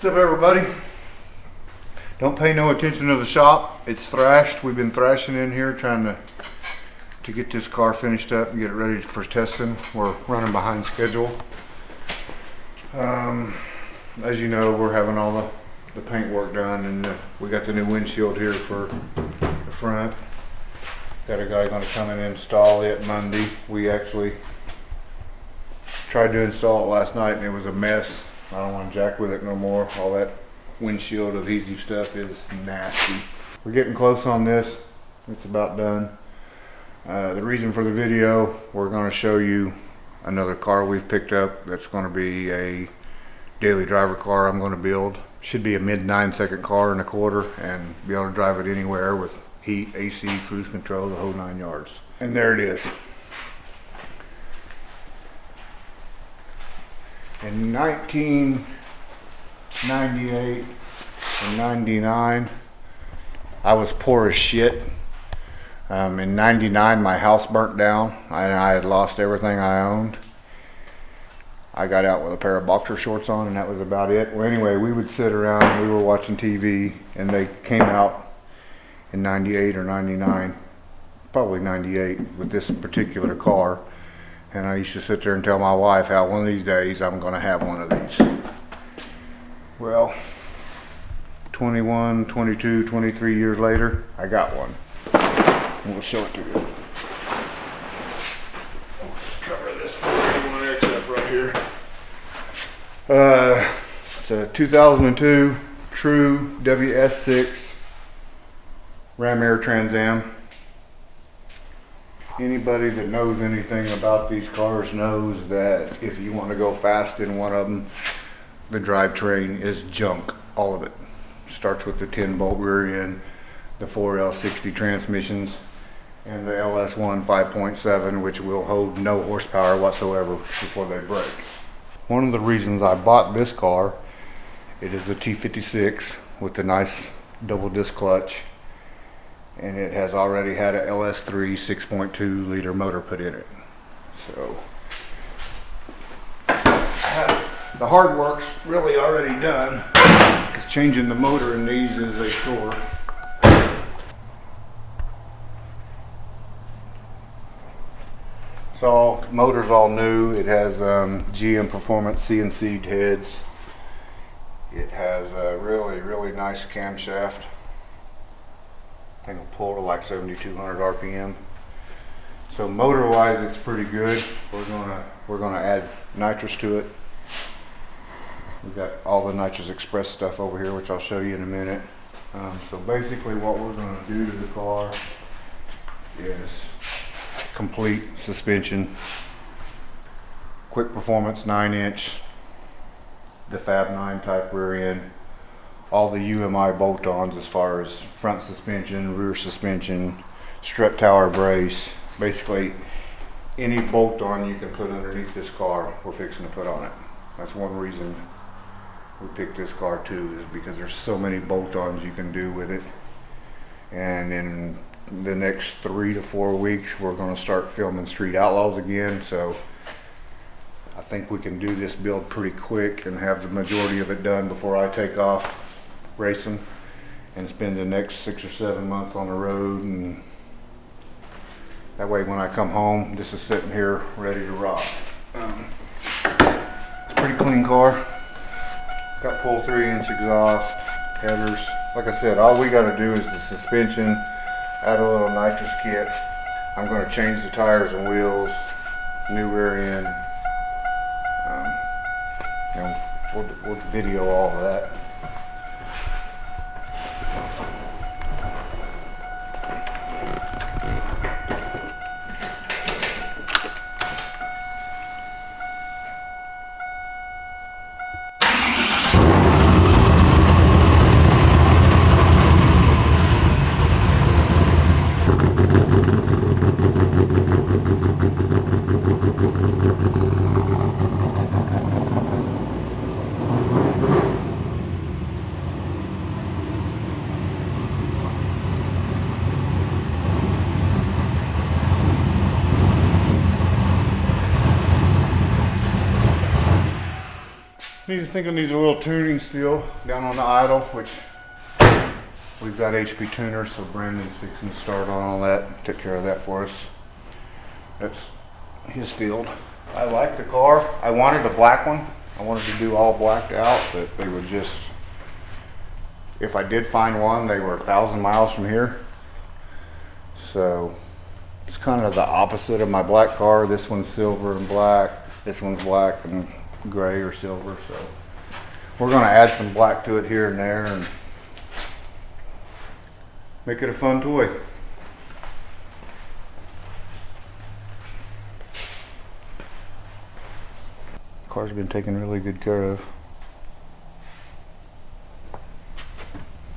What's up, everybody? Don't pay no attention to the shop. It's thrashed. We've been thrashing in here trying to get this car finished up and get it ready for testing. We're running behind schedule. As you know, we're having all the paint work done, and we got the new windshield here for the front. Got a guy going to come and install it Monday. We actually tried to install it last night and it was a mess. I don't want to jack with it no more. All that windshield adhesive stuff is nasty. We're getting close on this. It's about done. The reason for the video, we're going to show you another car we've picked up that's going to be a daily driver car I'm going to build. Should be a mid 9-second car and a quarter, and be able to drive it anywhere with heat, AC, cruise control, the whole 9 yards. And there it is. In 1998 and 99, I was poor as shit. In 99, my house burnt down and I had lost everything I owned. I got out with a pair of boxer shorts on and that was about it. Well, anyway, we would sit around, we were watching TV, and they came out in 98 or 99, probably 98, with this particular car. And I used to sit there and tell my wife how one of these days I'm going to have one of these. Well, 21, 22, 23 years later, I got one. And we'll show it to you. I'll just cover this 41X up right here. It's a 2002 True WS6 Ram Air Trans Am. Anybody that knows anything about these cars knows that if you want to go fast in one of them, the drivetrain is junk, all of it. Starts with the 10-bolt rear end, the 4L60 transmissions, and the LS1 5.7, which will hold no horsepower whatsoever before they break. One of the reasons I bought this car, it is a T56 with the nice double disc clutch, and it has already had a LS3 6.2 liter motor put in it. So the hard work's really already done, because changing the motor in these is a chore. So motor's all new. It has GM Performance CNC heads. It has a really nice camshaft. I think it'll pull to like 7,200 RPM. So motor wise, it's pretty good. We're gonna add nitrous to it. We've got all the Nitrous Express stuff over here, which I'll show you in a minute. So basically what we're gonna do to the car is complete suspension, quick performance 9-inch, the Fab 9 type rear end, all the UMI bolt-ons as far as front suspension, rear suspension, strut tower brace, basically any bolt-on you can put underneath this car, we're fixing to put on it. That's one reason we picked this car too, is because there's so many bolt-ons you can do with it. And in the next 3 to 4 weeks, we're going to start filming Street Outlaws again, so I think we can do this build pretty quick and have the majority of it done before I take off racing and spend the next 6 or 7 months on the road. And that way when I come home, this is sitting here ready to rock. It's a pretty clean car. Got full 3-inch exhaust, headers. Like I said, all we got to do is the suspension, add a little nitrous kit. I'm going to change the tires and wheels, new rear end, and we'll video all of that. I think it needs a little tuning still down on the idle, which we've got HP tuners, so Brandon's fixing to start on all that, take care of that for us. That's his field. I like the car. I wanted a black one. I wanted to do all blacked out, but they would just, if I did find one, they were 1,000 miles from here. So it's kind of the opposite of my black car. This one's silver and black. This one's black and gray or silver. So we're going to add some black to it here and there and make it a fun toy. Car's been taken really good care of.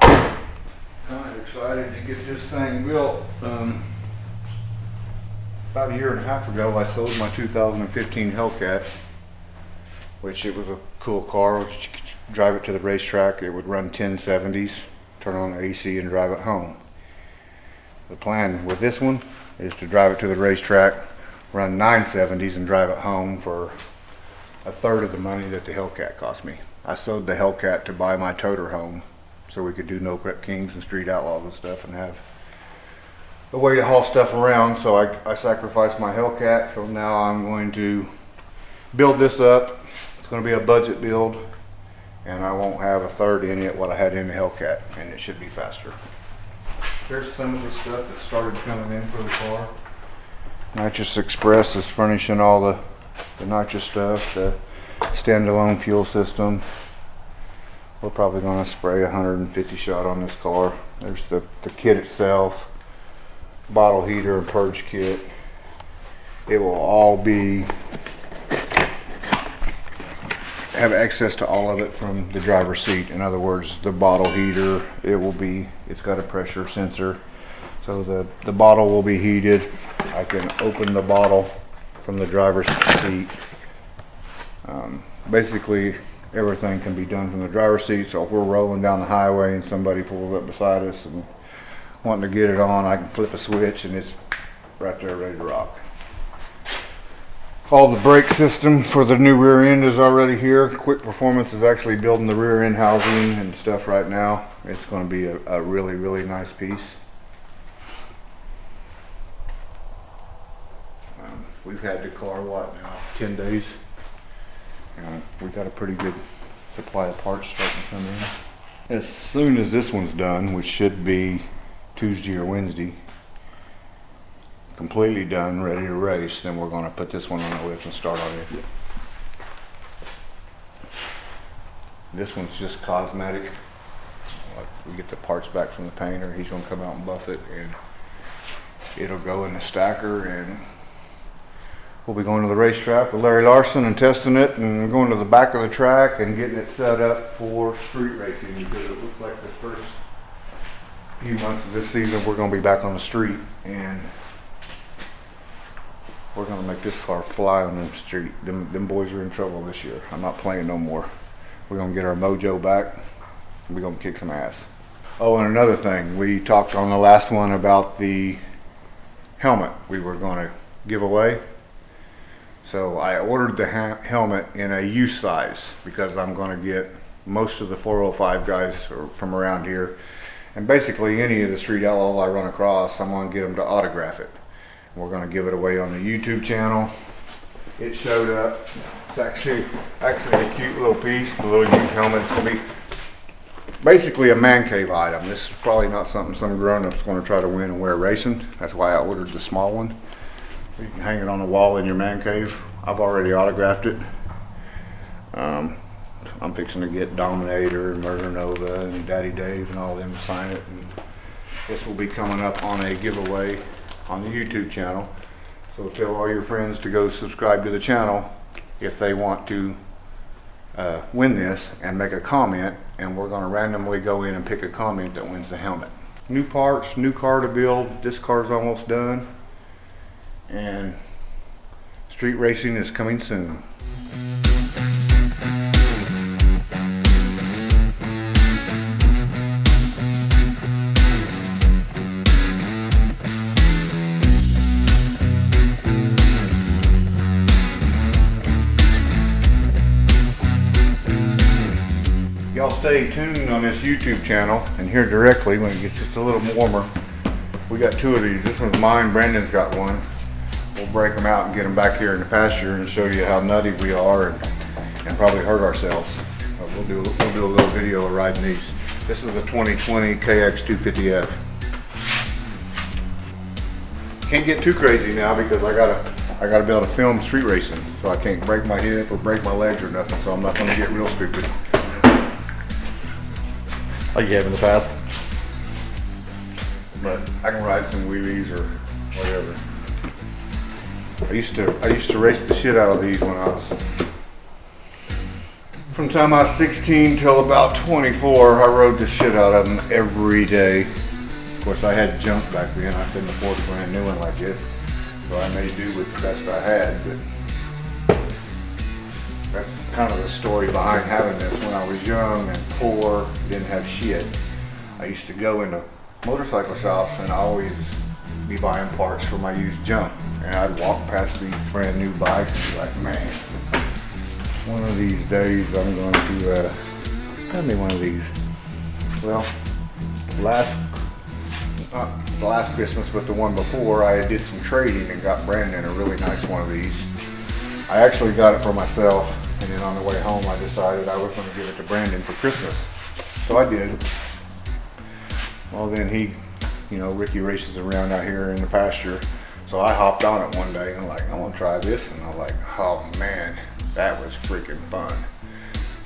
Kind of excited to get this thing built. About a year and a half ago, I sold my 2015 Hellcat, which it was a cool car. You could drive it to the racetrack. It would run 1070s, turn on the AC, and drive it home. The plan with this one is to drive it to the racetrack, run 970s, and drive it home for a third of the money that the Hellcat cost me. I sold the Hellcat to buy my toter home so we could do No Prep Kings and Street Outlaws and stuff and have a way to haul stuff around. So I sacrificed my Hellcat, so now I'm going to build this up. It's going to be a budget build, and I won't have a third in it what I had in the Hellcat, and it should be faster. Here's some of the stuff that started coming in for the car. Nitrous Express is furnishing all the nitrous stuff, the standalone fuel system. We're probably going to spray 150 shot on this car. There's the kit itself, bottle heater and purge kit. It will all have access to all of it from the driver's seat. In other words, the bottle heater, it's got a pressure sensor, so the bottle will be heated. I can open the bottle from the driver's seat. Basically everything can be done from the driver's seat, so if we're rolling down the highway and somebody pulls up beside us and wanting to get it on, I can flip a switch and it's right there ready to rock. All the brake system for the new rear end is already here. Quick Performance is actually building the rear end housing and stuff right now. It's going to be a really, really nice piece. We've had the car, 10 days? We've got a pretty good supply of parts starting to come in. As soon as this one's done, which should be Tuesday or Wednesday, completely done, ready to race, then we're going to put this one on the lift and start on it. This one's just cosmetic. We get the parts back from the painter. He's going to come out and buff it, and it'll go in the stacker, and we'll be going to the racetrack with Larry Larson and testing it, and going to the back of the track and getting it set up for street racing, because it looks like the first few months of this season we're going to be back on the street, and we're going to make this car fly on the street. Them boys are in trouble this year. I'm not playing no more. We're going to get our mojo back. We're going to kick some ass. Oh, and another thing, we talked on the last one about the helmet we were going to give away. So I ordered the helmet in a U size because I'm going to get most of the 405 guys from around here, and basically any of the street outlaws I run across, I'm going to get them to autograph it. We're going to give it away on the YouTube channel. It showed up. It's actually a cute little piece. The little U helmet is going to be basically a man cave item. This is probably not something some grown-up's going to try to win and wear racing. That's why I ordered the small one. You can hang it on the wall in your man cave. I've already autographed it. I'm fixing to get Dominator and Murder Nova and Daddy Dave and all of them to sign it. And this will be coming up on a giveaway on the YouTube channel. So tell all your friends to go subscribe to the channel if they want to win this and make a comment, and we're going to randomly go in and pick a comment that wins the helmet. New parts, new car to build. This car's almost done, and street racing is coming soon. Y'all stay tuned on this YouTube channel, and here directly when it gets just a little warmer, we got 2 of these. This one's mine, Brandon's got one. We'll break them out and get them back here in the pasture and show you how nutty we are and probably hurt ourselves. But we'll do a little video of riding these. This is a 2020 KX250F. Can't get too crazy now because I gotta be able to film street racing, so I can't break my hip or break my legs or nothing. So I'm not gonna get real stupid. Like you have in the past. But I can ride some wheelies or whatever. I used to race the shit out of these when I was, from the time I was 16 till about 24. I rode the shit out of them every day. Of course, I had junk back then. I couldn't afford a brand new one like this, so I made do with the best I had. But that's kind of the story behind having this. When I was young and poor, didn't have shit, I used to go into motorcycle shops and always be buying parts for my used junk. And I'd walk past these brand new bikes and be like, man, one of these days I'm going to have me one of these. Well, not the last Christmas, but the one before, I did some trading and got Brandon a really nice one of these. I actually got it for myself, and then on the way home I decided I was going to give it to Brandon for Christmas. So I did. Well, then Ricky races around out here in the pasture. So I hopped on it one day and I'm like, I want to try this. And I'm like, oh man, that was freaking fun.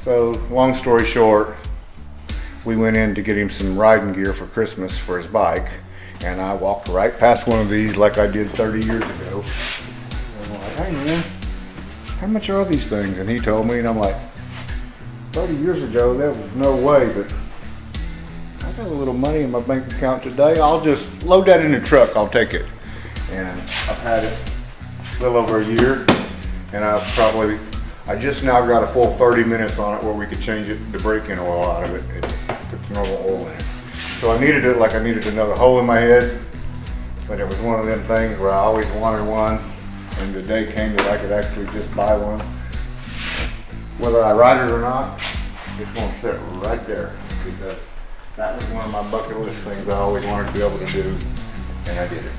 So long story short, we went in to get him some riding gear for Christmas for his bike. And I walked right past one of these like I did 30 years ago. And I'm like, hey man, how much are these things? And he told me, and I'm like, 30 years ago, there was no way, but I got a little money in my bank account today. I'll just load that in the truck, I'll take it. And I've had it a little over a year, and I just now got a full 30 minutes on it where we could change the braking oil out of it and put the normal oil in it. So I needed it like I needed another hole in my head, but it was one of them things where I always wanted one, and the day came that I could actually just buy one. Whether I ride it or not, it's going to sit right there, because that was one of my bucket list things I always wanted to be able to do, and I did it.